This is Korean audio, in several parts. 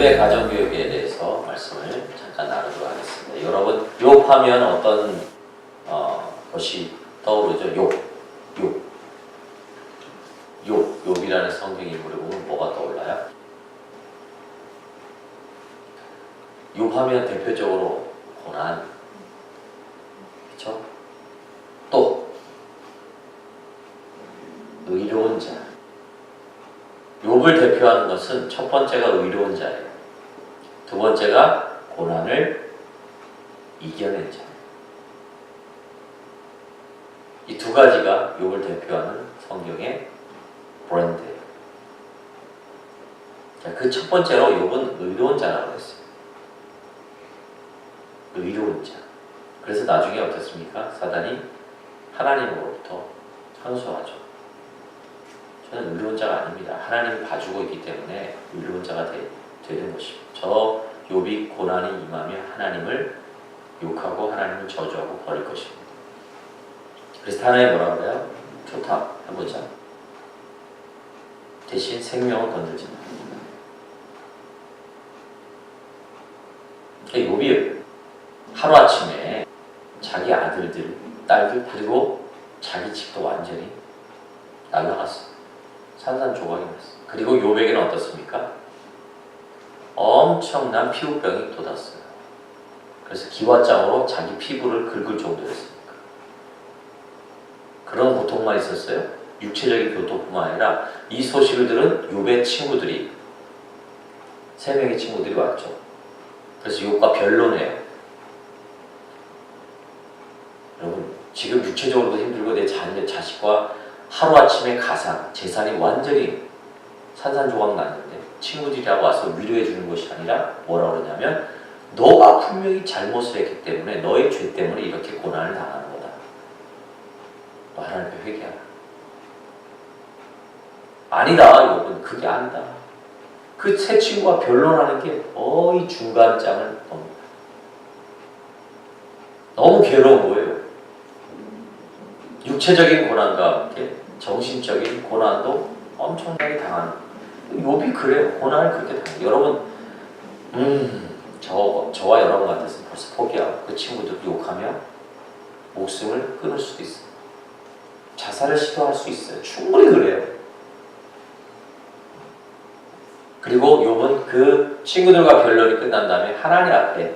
욥의 가정교육에 대해서 말씀을 잠깐 나누도록 하겠습니다. 여러분, 욥하면 어떤 것이 떠오르죠? 욥이라는 성경 인물을 보면 뭐가 떠올라요? 욥하면 대표적으로 고난, 그렇죠? 또 의로운 자. 욥을 대표하는 것은 첫 번째가 의로운 자예요. 두 번째가 고난을 이겨낸 자. 이 두 가지가 욥을 대표하는 성경의 브랜드예요. 자, 그 첫 번째로 욥은 의로운 자라고 했어요. 의로운 자. 그래서 나중에 어떻습니까? 사단이 하나님으로부터 항소하죠. 저는 의로운 자가 아닙니다. 하나님이 봐주고 있기 때문에 의로운 자가 되는 것입니다. 저 욥이 고난이 임하면 하나님을 욕하고 하나님을 저주하고 버릴 것입니다. 그래서 하나님 뭐라 그래요? 좋다, 해보자. 대신 생명을 건들지 마. 욥이 하루아침에 자기 아들들, 딸들, 그리고 자기 집도 완전히 날아갔어. 산산조각이 났어. 그리고 욥에게는 어떻습니까? 엄청난 피부병이 돋았어요. 그래서 기와장으로 자기 피부를 긁을 정도였습니다. 그런 고통만 있었어요? 육체적인 고통뿐만 아니라 이 소식을 들은 욥의 친구들이, 3명의 친구들이 왔죠. 그래서 욥과 변론해요. 여러분, 지금 육체적으로도 힘들고 내 자식과 하루아침에 재산이 완전히 산산조각 났는데 친구들이라고 와서 위로해 주는 것이 아니라 뭐라 그러냐면, 너가 분명히 잘못을 했기 때문에, 너의 죄 때문에 이렇게 고난을 당하는 거다. 너 하나님께 회개하라. 아니다, 여러분, 그게 아니다. 그 세 친구가 변론하는 게 거의 중간장을 봅니다. 너무 괴로운 거예요. 육체적인 고난과 함께 정신적인 고난도 엄청나게 당하는. 욥이 그래요. 고난을 그렇게 당해요. 여러분, 저와 여러분 같았으면 벌써 포기하고 그 친구들 욕하며 목숨을 끊을 수도 있어요. 자살을 시도할 수 있어요. 충분히 그래요. 그리고 욥은 그 친구들과 변론이 끝난 다음에 하나님 앞에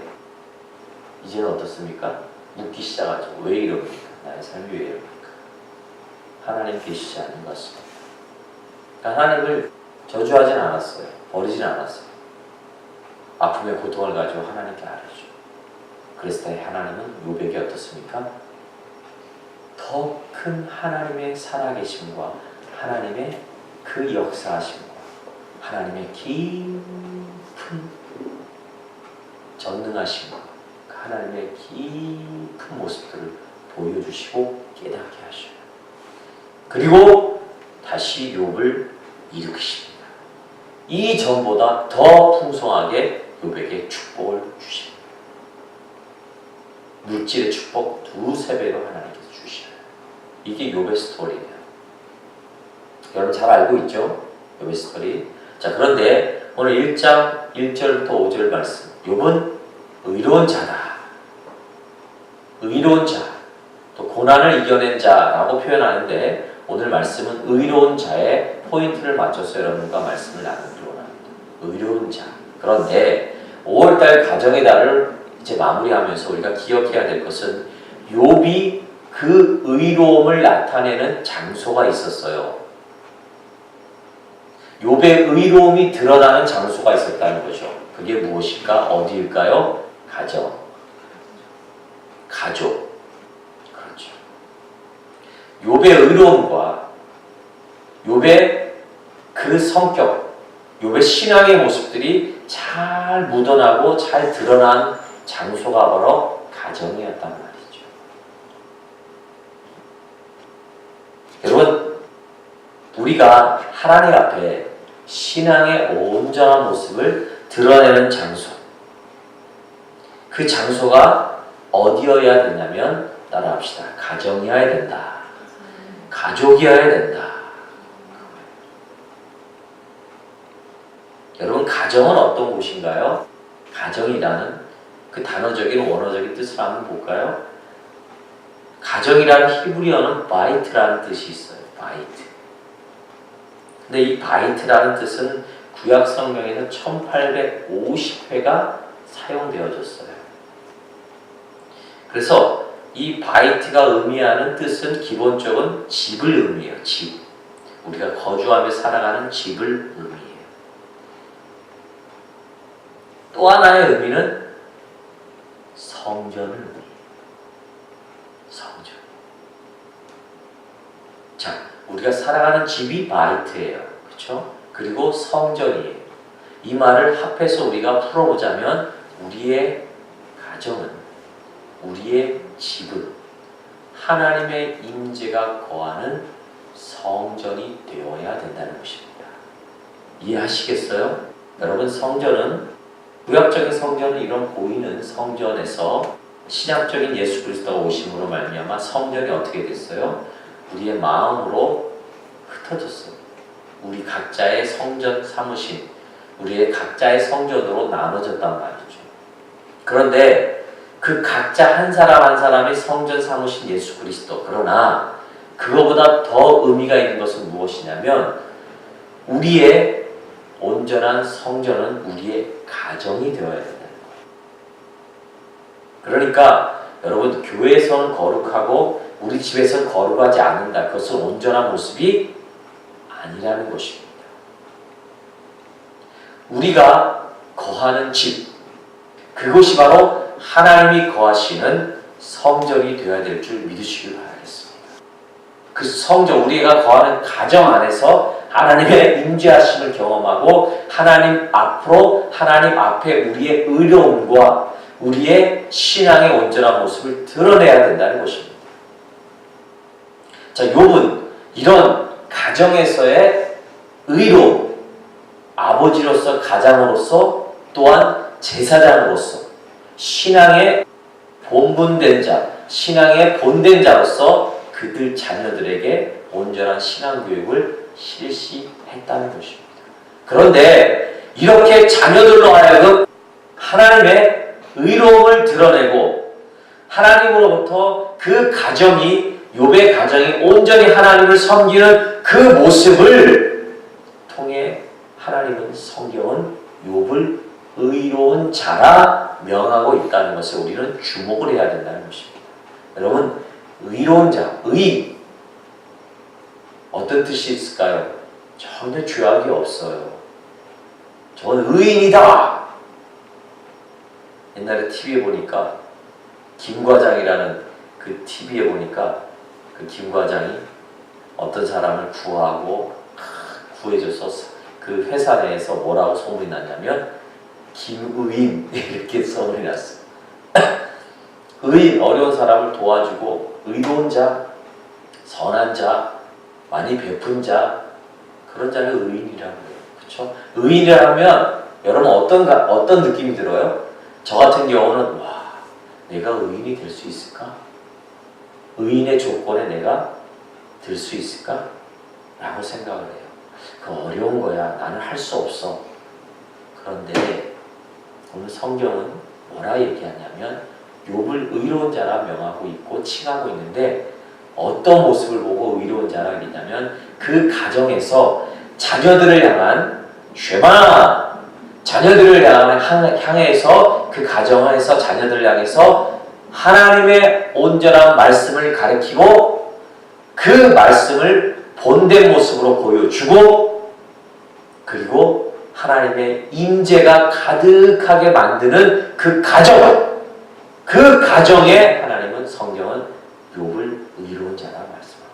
이제는 어떻습니까? 묻기 시작하죠. 왜 이럽니까? 나의 삶이 왜 이럽니까? 하나님 계시지 않는 것입니다. 그러니까 하나님을 저주하진 않았어요. 버리진 않았어요. 아픔의 고통을 가지고 하나님께 알아줘. 그래서 하나님은 욥에게 어떻습니까? 더 큰 하나님의 살아계심과 하나님의 그 역사하심과 하나님의 깊은 전능하심과 하나님의 깊은 모습들을 보여주시고 깨닫게 하셔요. 그리고 다시 욥을 일으키십니다. 이전보다 더 풍성하게 욥에게 축복을 주십니다. 물질의 축복 2~3배로 하나님께서 주시나요. 이게 욥의 스토리예요. 여러분 잘 알고 있죠? 욥의 스토리. 자, 그런데 오늘 1장 1절부터 5절 말씀, 욥은 의로운 자다, 의로운 자, 또 고난을 이겨낸 자라고 표현하는데, 오늘 말씀은 의로운 자의 포인트를 맞춰서 여러분과 말씀을 나누기로 합니다. 의로운 자. 그런데 5월달 가정의 달을 이제 마무리하면서 우리가 기억해야 될 것은, 욥이 그 의로움을 나타내는 장소가 있었어요. 욥의 의로움이 드러나는 장소가 있었다는 거죠. 그게 무엇일까? 어디일까요? 가족. 그렇죠. 욥의 의로움과 욥의 그 성격, 욥의 신앙의 모습들이 잘 묻어나고 잘 드러난 장소가 바로 가정이었단 말이죠. 여러분, 우리가 하나님 앞에 신앙의 온전한 모습을 드러내는 장소, 그 장소가 어디여야 되냐면, 따라합시다. 가정이어야 된다. 가족이어야 된다. 여러분, 가정은 어떤 곳인가요? 가정이라는 그 단어적인 원어적인 뜻을 한번 볼까요? 가정이라는 히브리어는 바이트라는 뜻이 있어요. 바이트. 근데 이 바이트라는 뜻은 구약 성경에서 1850회가 사용되어졌어요. 그래서 이 바이트가 의미하는 뜻은 기본적인 집을 의미해요. 집. 우리가 거주하며 살아가는 집을 의미해요. 또 하나의 의미는 성전을 의미해요. 성전. 자, 우리가 살아가는 집이 바이트예요. 그렇죠? 그리고 성전이에요. 이 말을 합해서 우리가 풀어보자면 우리의 가정은, 우리의 집은 하나님의 임재가 거하는 성전이 되어야 된다는 것입니다. 이해하시겠어요? 여러분, 성전은, 구약적인 성전은 이런 보이는 성전에서 신약적인 예수 그리스도가 오심으로 말미암아 성전이 어떻게 됐어요? 우리의 마음으로 흩어졌어요. 우리 각자의 성전 사무신, 우리의 각자의 성전으로 나눠졌단 말이죠. 그런데 그 각자 한 사람 한 사람이 성전 사무신 예수 그리스도, 그러나 그거보다 더 의미가 있는 것은 무엇이냐면 우리의 온전한 성전은 우리의 가정이 되어야 된다는 거예요. 그러니까 여러분, 교회에서는 거룩하고 우리 집에서 거룩하지 않는다. 그것은 온전한 모습이 아니라는 것입니다. 우리가 거하는 집, 그것이 바로 하나님이 거하시는 성전이 되어야 될 줄 믿으시길 바라겠습니다. 그 성전, 우리가 거하는 가정 안에서 하나님의 임재하심을 경험하고 하나님 앞으로, 하나님 앞에 우리의 의로움과 우리의 신앙의 온전한 모습을 드러내야 된다는 것입니다. 자, 욥은 이런 가정에서의 의로움, 아버지로서, 가장으로서, 또한 제사장으로서 신앙의 본분된 자, 신앙의 본된 자로서 그들 자녀들에게 온전한 신앙교육을 실시했다는 것입니다. 그런데 이렇게 자녀들로 하여금 하나님의 의로움을 드러내고 하나님으로부터 그 가정이, 욥의 가정이 온전히 하나님을 섬기는 그 모습을 통해 하나님은, 성경은 욥을 의로운 자라 명하고 있다는 것을 우리는 주목을 해야 된다는 것입니다. 여러분, 의로운 자, 의, 어떤 뜻이 있을까요? 전혀 죄악이 없어요. 저는 의인이다. 옛날에 TV에 보니까 김과장이라는 그 TV에 보니까 그 김과장이 어떤 사람을 구하고 구해줘서 그 회사 내에서 뭐라고 소문이 났냐면 김의인 이렇게 소문이 났어요. 의인, 어려운 사람을 도와주고 의로운 자, 선한 자, 많이 베푼 자, 그런 자를 의인이라고 해요. 그렇죠? 의인이라면 여러분 어떤 느낌이 들어요? 저 같은 경우는 와, 내가 의인이 될 수 있을까? 의인의 조건에 내가 들 수 있을까? 라고 생각을 해요. 그 어려운 거야. 나는 할 수 없어. 그런데 오늘 성경은 뭐라 얘기하냐면 욥을 의로운 자라 명하고 있고 칭하고 있는데 어떤 모습을 보고 의로운 자라 얘기냐면 그 가정에서 자녀들을 향한 쉐마, 자녀들을 향해서 그 가정 안에서 자녀들을 향해서 하나님의 온전한 말씀을 가르치고 그 말씀을 본된 모습으로 보여주고 그리고 하나님의 임재가 가득하게 만드는 그 가정, 그 가정에 하나님은, 성경은 욥을 의로운 자라 말씀합니다.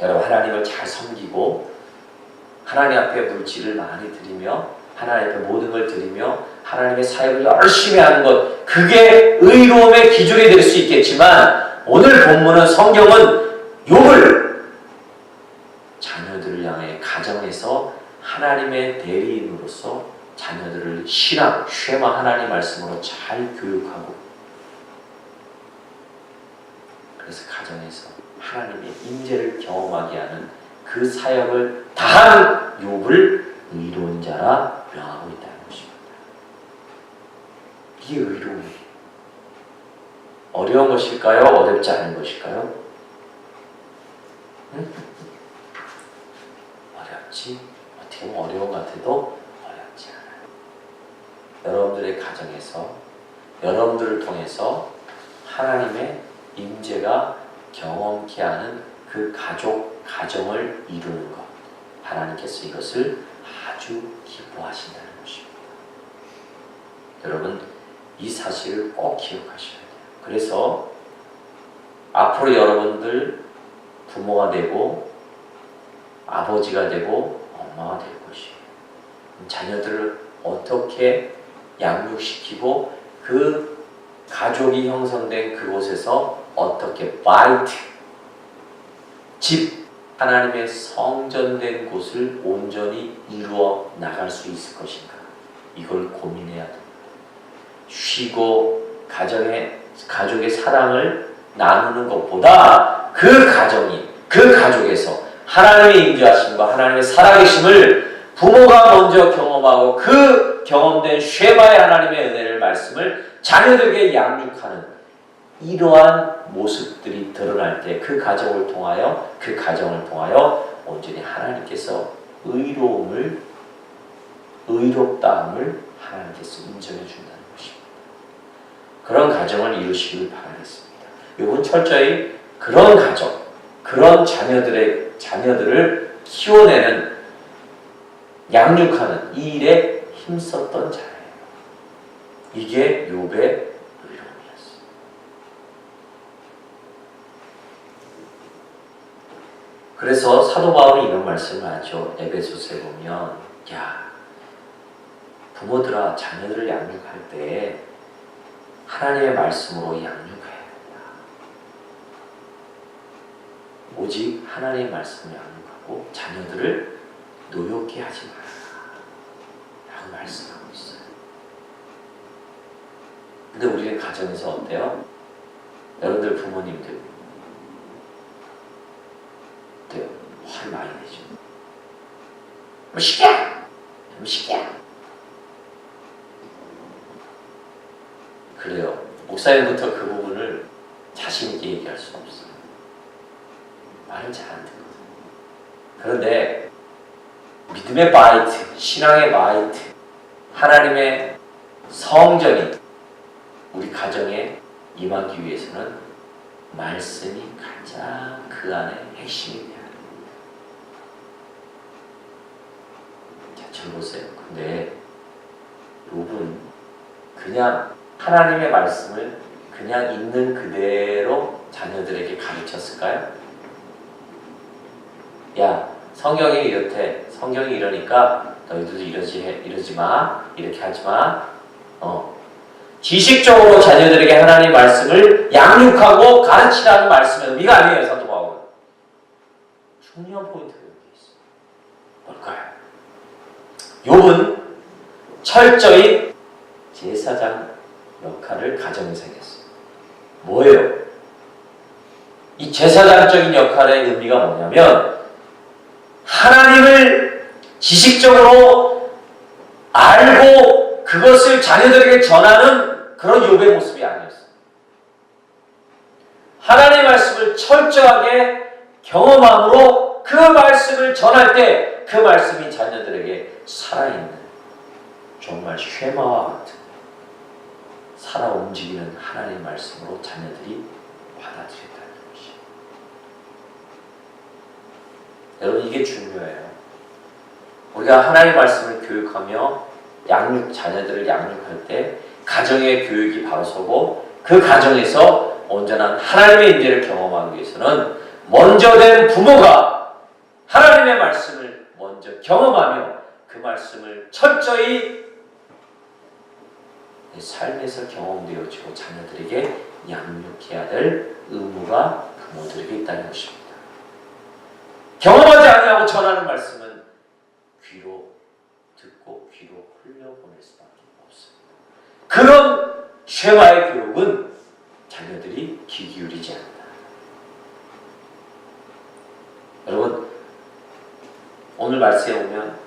여러분, 하나님을 잘 섬기고 하나님 앞에 물질을 많이 드리며 하나님 앞에 모든 걸 드리며 하나님의 사역을 열심히 하는 것, 그게 의로움의 기준이 될 수 있겠지만 오늘 본문은, 성경은 욥을 자녀들을 향해 가정에서 하나님의 대리인으로서 자녀들을 신앙, 쉐마 하나님 말씀으로 잘 교육하고 그래서 가정에서 하나님의 임재를 경험하게 하는 그 사역을 다한 욥을 의로운 자라 명하고 있다는 것입니다. 이게 의로움이에요. 어려운 것일까요? 어렵지 않은 것일까요? 응? 어렵지? 어떻게 보면 어려운 것 같아도 어렵지 않아요. 여러분들의 가정에서 여러분들을 통해서 하나님의 임재가 경험케 하는 그 가정을 이루는 것, 하나님께서 이것을 아주 기뻐하신다는 것입니다. 여러분, 이 사실을 꼭 기억하셔야 돼요. 그래서 앞으로 여러분들 부모가 되고 아버지가 되고 엄마가 될 것이에요. 자녀들을 어떻게 양육시키고 그 가족이 형성된 그곳에서 어떻게 파이트, 집, 하나님의 성전된 곳을 온전히 이루어 나갈 수 있을 것인가, 이걸 고민해야 됩니다. 쉬고 가족의 사랑을 나누는 것보다 그 가족에서 하나님의 임재하심과 하나님의 살아계심을 부모가 먼저 경험하고 그 경험된 쉐마의 하나님의 은혜를 말씀을 자녀들에게 양육하는 이러한 모습들이 드러날 때 그 가정을 통하여 온전히 하나님께서 의롭다함을 하나님께서 인정해 준다는 것입니다. 그런 가정을 이루시길 바라겠습니다. 이건 철저히 그런 가정, 그런 자녀들을 키워내는, 양육하는 이 일에 힘썼던 자예요. 이게 욥의 의로움이었어요. 그래서 사도 바울이 이런 말씀을 하죠. 에베소서에 보면, 야, 부모들아, 자녀들을 양육할 때 하나님의 말씀으로 양육해야 된다. 오직 하나님의 말씀을 양육하고 자녀들을 노엽게 하지 마라 라고 말씀하고 있어요. 근데 우리는 가정에서 어때요? 여러분들 부모님들 어때요? 화를 많이 내죠. 뭐 시켜! 뭐 시켜! 그래요. 목사님부터 그 부분을 자신 있게 얘기할 수 없어요. 말을 잘 안 듣거든요. 그런데 믿음의 바이트, 신앙의 바이트, 하나님의 성전이 우리 가정에 임하기 위해서는 말씀이 가장 그 안에 핵심이 돼야 합니다. 자, 저 보세요. 근데 욥은 그냥 하나님의 말씀을 그냥 있는 그대로 자녀들에게 가르쳤을까요? 야, 성경이 이렇대. 성경이 이러니까 너희들도 이러지 마. 이렇게 하지 마. 지식적으로 자녀들에게 하나님 말씀을 양육하고 가르치라는 말씀의 의미가 아니에요, 사도 바울은. 중요한 포인트가 여기 있어요. 뭘까요? 욥은 철저히 제사장 역할을 가정에서 했어요. 뭐예요? 이 제사장적인 역할의 의미가 뭐냐면 하나님을 지식적으로 알고 그것을 자녀들에게 전하는 그런 욥의 모습이 아니었어요. 하나님의 말씀을 철저하게 경험함으로 그 말씀을 전할 때 그 말씀이 자녀들에게 살아있는, 정말 쉐마와 같은 살아 움직이는 하나님의 말씀으로 자녀들이 받아들였다는 것이에요. 여러분, 이게 중요해요. 우리가 하나님의 말씀을 교육하며 자녀들을 양육할 때 가정의 교육이 바로 서고 그 가정에서 온전한 하나님의 임재를 경험하기 위해서는 먼저 된 부모가 하나님의 말씀을 먼저 경험하며 그 말씀을 철저히 삶에서 경험되어지고 자녀들에게 양육해야 될 의무가 부모들에게 있다는 것입니다. 경험하지 아니하고 전하는 말씀은 귀로 듣고 귀로 흘려보낼 수밖에 없습니다. 그런 쉐마의 교육은 자녀들이 귀 기울이지 않는다. 여러분, 오늘 말씀에 보면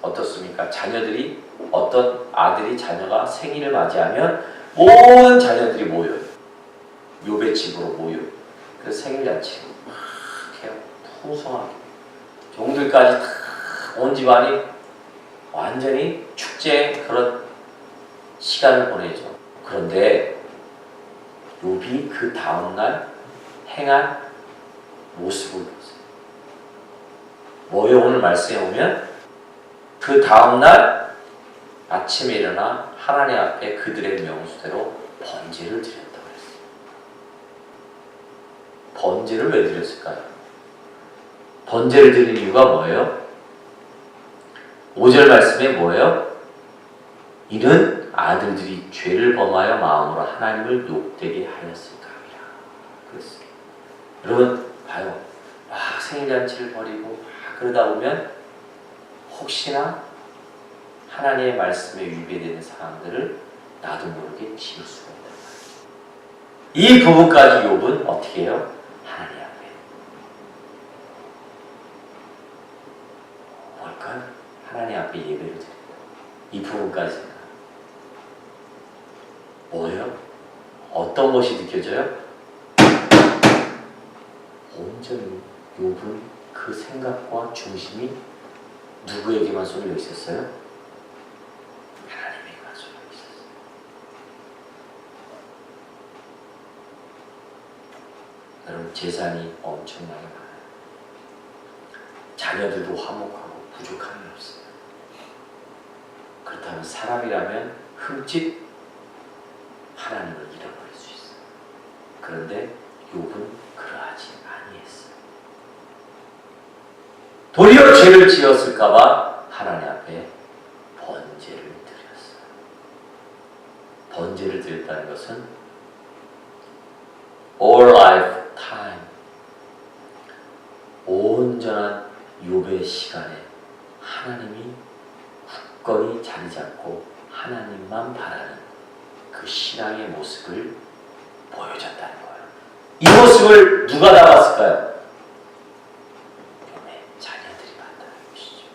어떻습니까? 자녀들이 어떤 아들이 자녀가 생일을 맞이하면 모든 자녀들이 모여요. 욥의 집으로 모여요. 그래서 생일잔치 막 해요. 풍성하게 종들까지 다 온 집안이 완전히 축제 그런 시간을 보내죠. 그런데 욥이 그 다음날 행한 모습을 보세요. 뭐예요? 오늘 말씀에 보면 그 다음날 아침에 일어나 하나님 앞에 그들의 명수대로 번제를 드렸다고 했어요. 번제를 왜 드렸을까요? 번제를 드린 이유가 뭐예요? 5절 말씀에 뭐예요? 이는 아들들이 죄를 범하여 마음으로 하나님을 욕되게 하였을까 합니다. 그랬어요. 여러분 봐요. 막 생일잔치를 벌이고 막 그러다 보면 혹시나 하나님의 말씀에 위배되는 사항들을 나도 모르게 지을 수가 있단 말이에요. 이 부분까지 욥은 어떻게 해요? 하나님 앞에 뭘까요? 하나님 앞에 예배를 드립니다. 이 부분까지 뭐예요? 어떤 것이 느껴져요? 온전히 욥은 그 생각과 중심이 누구에게만 쏠려 있었어요? 하나님에게만 쏠려 있었어요. 여러분 재산이 엄청나게 많아요. 자녀들도 화목하고 부족함이 없어요. 그렇다면 사람이라면 흠집 하나님을 잃어버릴 수 있어요. 그런데 욥은 그러하지 아니했어요. 도리어 죄를 지었을까봐 하나님 앞에 번제를 드렸어요. 번제를 드렸다는 것은 all life time, 온전한 욥의 시간에 하나님이 굳건히 자리 잡고 하나님만 바라는 그 신앙의 모습을 보여줬다는 거예요. 이 모습을 누가 다 봤을까요? 욥의 자녀들이 봤다는 것이죠.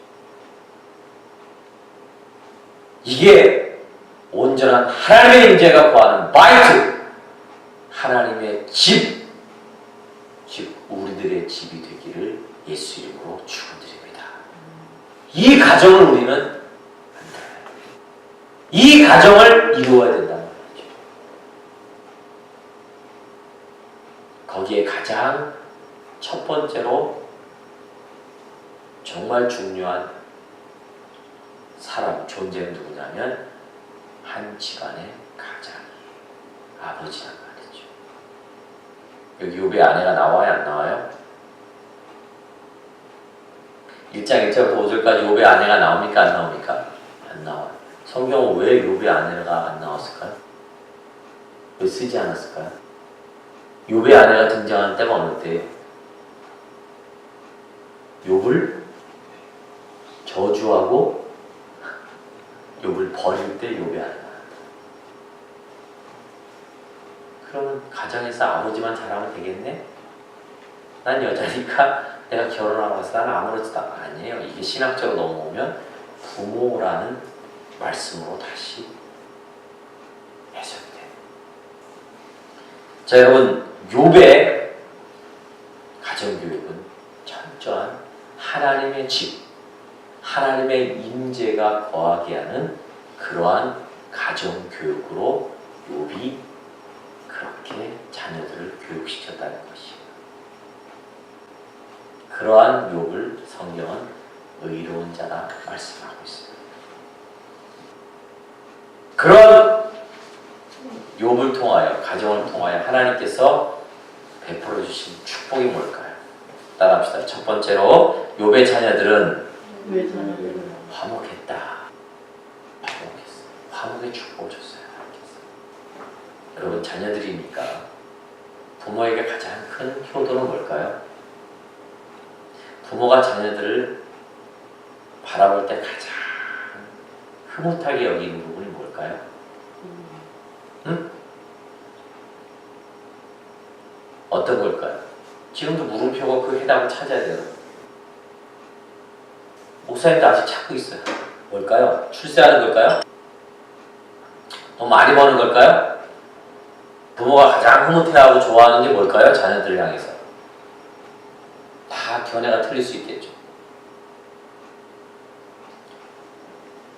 이게 온전한 하나님의 임재가 구하는 바이트, 하나님의 집, 즉 우리들의 집이 되기를 예수 이름으로 축원드립니다. 이 가정을 우리는 이 가정을 이루어야 된다는 말이죠. 거기에 가장 첫 번째로 정말 중요한 사람, 존재는 누구냐면 한 집안의 가장이 아버지란 말이죠. 여기 욥의 아내가 나와요? 안 나와요? 1장 1절부터 5절까지 욥의 아내가 나옵니까? 안 나옵니까? 안 나와요. 성경은 왜 욥의 아내가 안 나왔을까요? 왜 쓰지 않았을까요? 욥의 아내가 등장한 때가 어느 때예요? 욥을 저주하고 욥을 버릴 때 욥의 아내가 나왔다. 그러면 가정에서 아버지만 잘하면 되겠네? 난 여자니까 내가 결혼하고 나서 나는 아무렇지도 아니에요. 이게 신학적으로 넘어오면 부모라는 말씀으로 다시 해석이 돼요. 자, 여러분, 욥의 가정교육은 철저한 하나님의 집, 하나님의 임재가 거하게 하는 그러한 가정교육으로 욥이 그렇게 자녀들을 교육시켰다는 것이에요. 그러한 욥을 성경은 의로운 자라 말씀하고 있습니다. 그런 욥을 통하여, 가정을 통하여 하나님께서 베풀어 주신 축복이 뭘까요? 따라합시다. 첫 번째로 욥의 자녀들은 화목했다. 화목했어요. 화목의 축복을 줬어요. 하나님께서. 여러분 자녀들이니까 부모에게 가장 큰 효도는 뭘까요? 부모가 자녀들을 바라볼 때 가장 흐뭇하게 여기는 부분이 뭘까요? 응? 어떤 걸까요? 지금도 물음표가 그 해답을 찾아야 돼요. 목사님도 아직 찾고 있어요. 뭘까요? 출세하는 걸까요? 더 많이 버는 걸까요? 부모가 가장 흐뭇해하고 좋아하는 게 뭘까요? 자녀들을 향해서. 다 견해가 틀릴 수 있겠죠.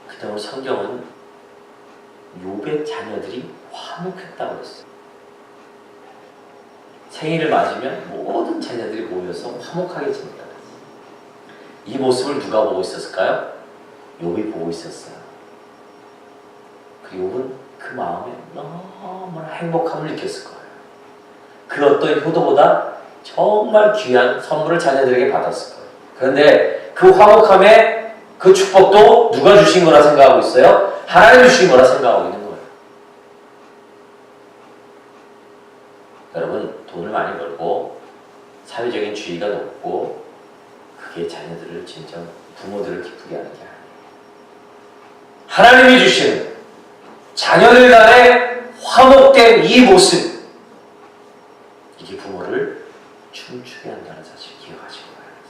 근데 오늘 성경은 욥의 자녀들이 화목했다고 했어요. 생일을 맞으면 모든 자녀들이 모여서 화목하게 지냈다. 이 모습을 누가 보고 있었을까요? 욥이 보고 있었어요. 그 욥은 그 마음에 너무나 행복함을 느꼈을 거예요. 그 어떤 효도보다 정말 귀한 선물을 자녀들에게 받았을 거예요. 그런데 그 화목함에 그 축복도 누가 주신 거라 생각하고 있어요? 하나님이 주신 거라 생각하고 있는 거예요. 여러분, 돈을 많이 벌고 사회적인 지위가 높고 그게 자녀들을 진짜 부모들을 기쁘게 하는 게 아니에요. 하나님이 주시는 자녀들 간의 화목된 이 모습, 이게 부모를 춤추게 한다는 사실 기억하시기 바랍니다.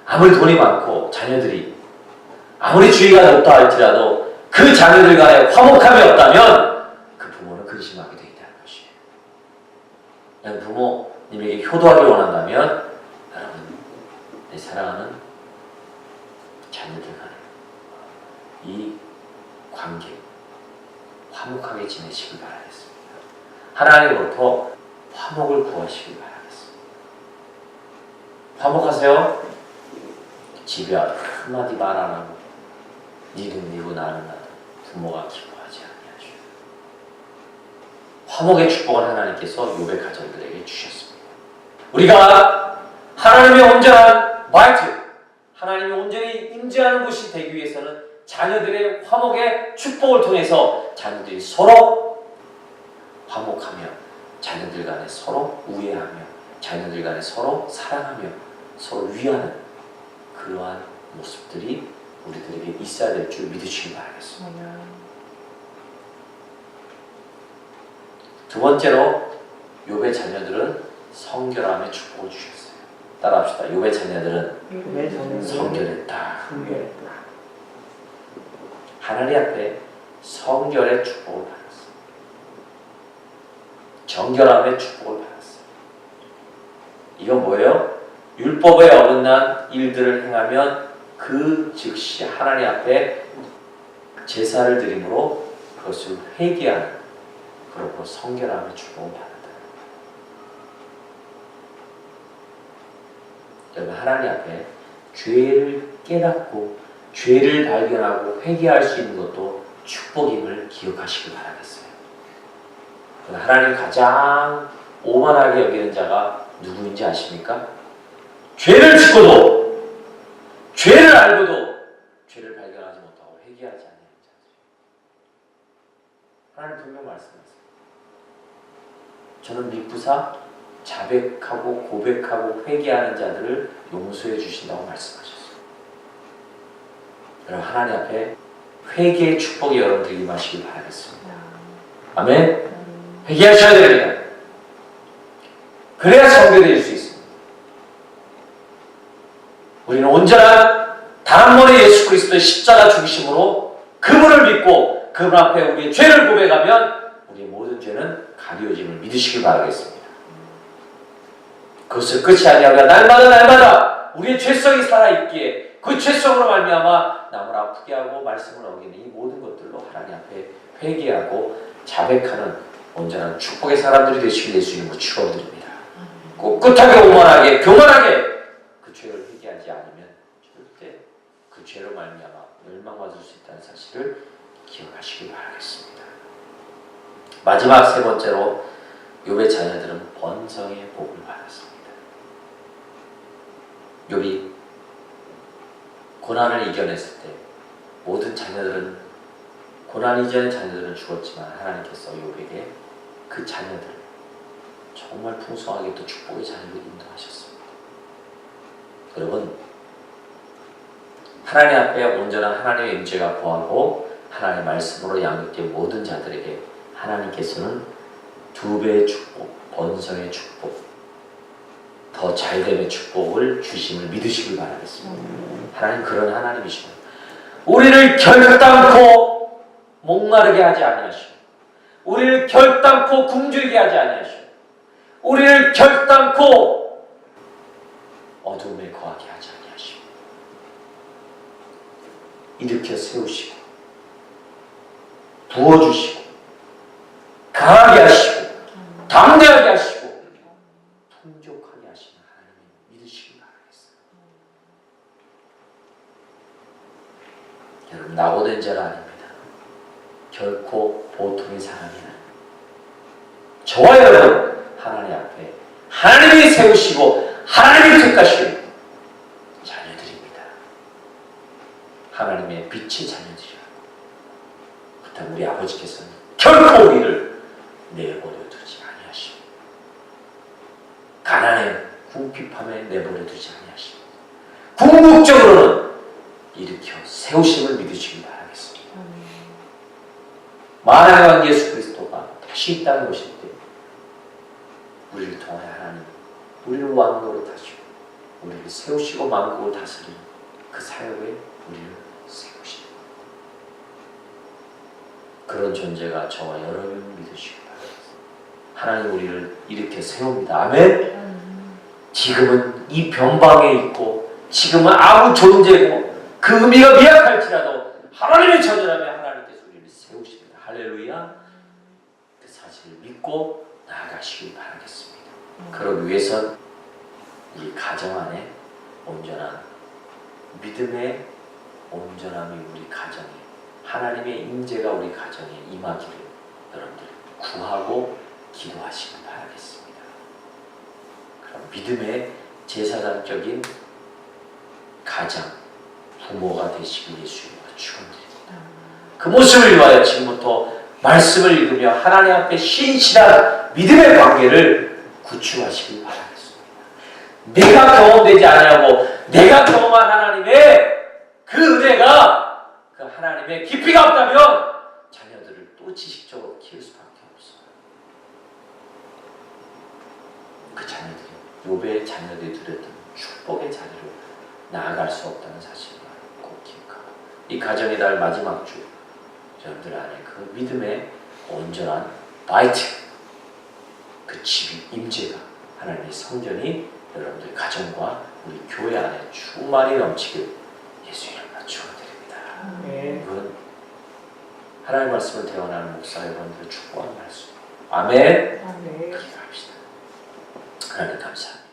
아무리 돈이 많고 자녀들이 아무리 지위가 높다 할지라도 그 자녀들 간에 화목함이 없다면 그 부모는 근심하게 되어 있다는 것이에요. 그냥 부모님에게 효도하길 원한다면 여러분, 내 사랑하는 자녀들 간에 이 관계 화목하게 지내시길 바라겠습니다. 하나님으로부터 화목을 구하시길 바라겠습니다. 화목하세요. 집에 한마디 말 안 하고 니는 니고 나는 나도 부모가 기뻐하지 아니하죠. 화목의 축복을 하나님께서 욥의 가정들에게 주셨습니다. 우리가 하나님의 온전한 마이트, 하나님이 온전히 임재하는 곳이 되기 위해서는 자녀들의 화목의 축복을 통해서 자녀들이 서로 화목하며 자녀들 간에 서로 우애하며 자녀들 간에 서로 사랑하며 서로 위하는 그러한 모습들이 우리들에게 있어야 될 줄 믿으시기 바라겠습니다. 두 번째로 욥의 자녀들은 성결함의 축복을 주셨어요. 따라합시다. 욥의 자녀들은 성결했다. 하나님 앞에 성결의 축복을 받았어요. 정결함의 축복을 받았어요. 이건 뭐예요? 율법에 어긋난 일들을 행하면 그 즉시 하나님 앞에 제사를 드림으로 그것을 회개하는 그러므로 성결함의 축복을 받았다. 여러분, 하나님 앞에 죄를 깨닫고 죄를 발견하고 회개할 수 있는 것도 축복임을 기억하시기 바라겠어요. 하나님 가장 오만하게 여기는 자가 누구인지 아십니까? 죄를 짓고도 죄를 알고도 죄를 발견하지 못하고 회개하지 않는 자죠. 하나님 분명 말씀하세요. 저는 미쁘사 자백하고 고백하고 회개하는 자들을 용서해 주신다고 말씀하셨어요. 여러분, 하나님 앞에 회개의 축복이 여러분들에게 임하시길 바라겠습니다. 아멘. 회개하셔야 됩니다. 그래야 성결될 수 있습니다. 우리는 온전한 단 한 번의 예수 그리스도의 십자가 죽으심으로 그분을 믿고 그분 앞에 우리의 죄를 고백하면 우리의 모든 죄는 가려짐을 믿으시길 바라겠습니다. 그것을 끝이 아니하여 날마다 우리의 죄성이 살아있기에 그 죄성으로 말미암아 남을 아프게 하고 말씀을 어기는 이 모든 것들로 하나님 앞에 회개하고 자백하는 온전한 축복의 사람들이 되시길 예수님으로 축원드립니다. 꿋꿋하게 오만하게 교만하게 그 죄를 회개하지 않으면 절대 그 죄로 말미암아 멸망받을 수 있다는 사실을 기억하시길 바라겠습니다. 마지막 세 번째로 욥의 자녀들은 번성의 복을 받았습니다. 욥이 고난을 이겨냈을 때 모든 자녀들은 고난 이전의 자녀들은 죽었지만 하나님께서 욥에게 그 자녀들 정말 풍성하게 또 축복의 자녀를 인도하셨습니다. 여러분, 하나님 앞에 온전한 하나님의 임재가 거하고 하나님의 말씀으로 양육된 모든 자들에게 하나님께서는 2배의 축복, 번성의 축복, 더 더 잘됨의 축복을 주심을 믿으시길 바라겠습니다. 하나님 그런 하나님이시고 우리를 결단코 목마르게 하지 아니하시고 우리를 결단코 굶주리게 하지 아니하시고 우리를 결단코 어둠에 거하게 하지 아니하시고 일으켜 세우시고 부어주시고 강하게 하시고 담대하게 하시고 풍족하게 하시는 하나님을 믿으시기 바라겠습니다. 여러분 낙오된 자가 아닙니다. 결코 보통의 사람이 아닙니다. 저와 여러분 하나님 앞에 하나님이 세우시고 하나님이 택하신 자녀들입니다. 하나님의 빛의 자녀들이라고. 그렇다면 우리 아버지께서는 결코 우리를 내버려 두지 아니하시고 가난에 궁핍함에 내버려 두지 아니하시고 궁극적으로는 일으켜 세우심을 믿으시기 바라겠습니다. 만왕의 왕 예수 그리스도가 다시 이 땅에 오실 때 우리를 통하여 하나님 우리를 왕으로 타시고 우리를 세우시고 만국을 다스리는 그 사역에 우리를 세우시는 그런 존재가 저와 여러분을 믿으시기 바랍니다. 하나님 우리를 이렇게 세웁니다. 아멘. 지금은 이 변방에 있고 지금은 아무 존재고 그 의미가 미약할지라도 하나님의 자녀라면 하나님께서 우리를 세우십니다. 할렐루야. 그 사실을 믿고 나아가시길 바라겠습니다. 그러기 위해선 이 가정 안에 온전한 믿음의 온전함이 우리 가정에 하나님의 임재가 우리 가정에 임하기를 여러분들 구하고 기도하시길 바라겠습니다. 그럼 믿음의 제사장적인 가장 부모가 되시길 예수님과 축원드립니다. 그 모습을 위하여 지금부터 말씀을 읽으며 하나님 앞에 신실한 믿음의 관계를 구축하시길 바라겠습니다. 내가 경험되지 아니하고 내가 경험한 하나님의 그 은혜가 그 하나님의 깊이가 없다면 자녀들을 또 지식적으로 키울 수밖에 없어요. 그 자녀들이 욥의 자녀들이 누렸던 축복의 자리로 나아갈 수 없다는 사실을 꼭 기억하고 이 가정의 달 마지막 주 여러분들 안에 그 믿음의 온전한 바이트 그 집이 임재가 하나님의 성전이 여러분들 가정과 우리 교회 안에 충만히 넘치길 예수 이름으로 축원드립니다. 이건 하나님의 말씀을 대언하는 목사 여러분들을 축복하는 말씀. 아멘. 기도합시다. 하나님 감사합니다.